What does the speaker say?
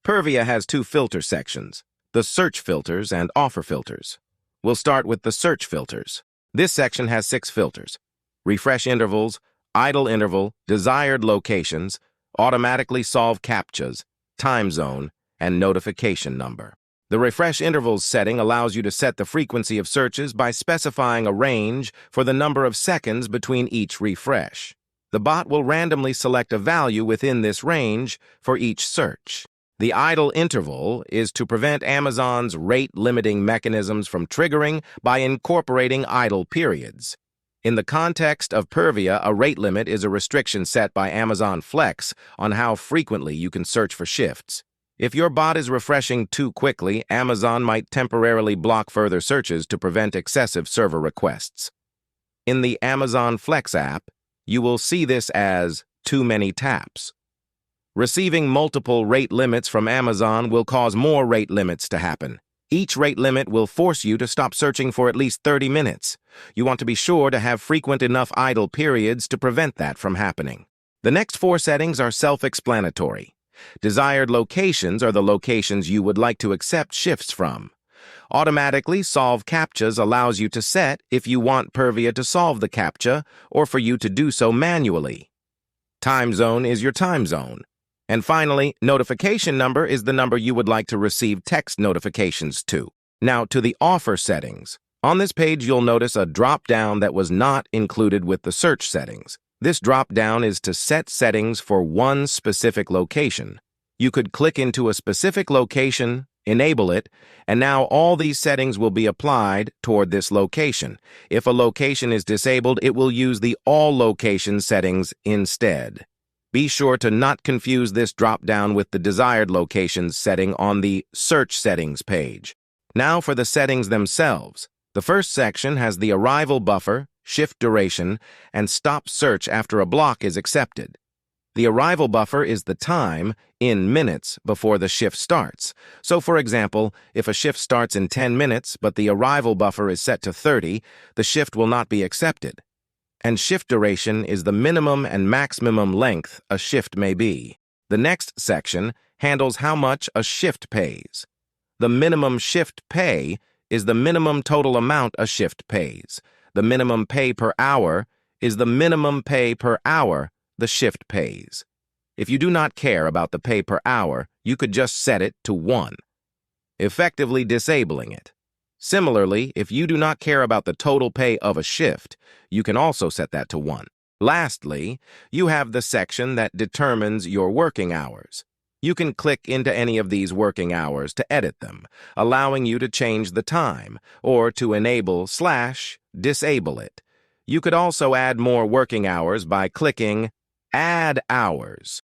Pyrvia has two filter sections, the search filters and offer filters. We'll start with the search filters. This section has 6 filters: refresh intervals, idle interval, desired locations, automatically solve CAPTCHAs, time zone, and notification number. The refresh intervals setting allows you to set the frequency of searches by specifying a range for the number of seconds between each refresh. The bot will randomly select a value within this range for each search. The idle interval is to prevent Amazon's rate-limiting mechanisms from triggering by incorporating idle periods. In the context of Pyrvia, a rate limit is a restriction set by Amazon Flex on how frequently you can search for shifts. If your bot is refreshing too quickly, Amazon might temporarily block further searches to prevent excessive server requests. In the Amazon Flex app, you will see this as too many taps. Receiving multiple rate limits from Amazon will cause more rate limits to happen. Each rate limit will force you to stop searching for at least 30 minutes. You want to be sure to have frequent enough idle periods to prevent that from happening. The next 4 settings are self-explanatory. Desired locations are the locations you would like to accept shifts from. Automatically solve CAPTCHAs allows you to set if you want Pyrvia to solve the CAPTCHA or for you to do so manually. Time zone is your time zone. And finally, notification number is the number you would like to receive text notifications to. Now to the offer settings. On this page, you'll notice a drop-down that was not included with the search settings. This drop-down is to set settings for one specific location. You could click into a specific location, enable it, and now all these settings will be applied toward this location. If a location is disabled, it will use the all location settings instead. Be sure to not confuse this drop-down with the desired locations setting on the Search Settings page. Now for the settings themselves. The first section has the arrival buffer, shift duration, and stop search after a block is accepted. The arrival buffer is the time, in minutes, before the shift starts. So, for example, if a shift starts in 10 minutes but the arrival buffer is set to 30, the shift will not be accepted. And shift duration is the minimum and maximum length a shift may be. The next section handles how much a shift pays. The minimum shift pay is the minimum total amount a shift pays. The minimum pay per hour is the minimum pay per hour the shift pays. If you do not care about the pay per hour, you could just set it to 1, effectively disabling it. Similarly, if you do not care about the total pay of a shift, you can also set that to 1. Lastly, you have the section that determines your working hours. You can click into any of these working hours to edit them, allowing you to change the time, or to enable/disable it. You could also add more working hours by clicking Add Hours.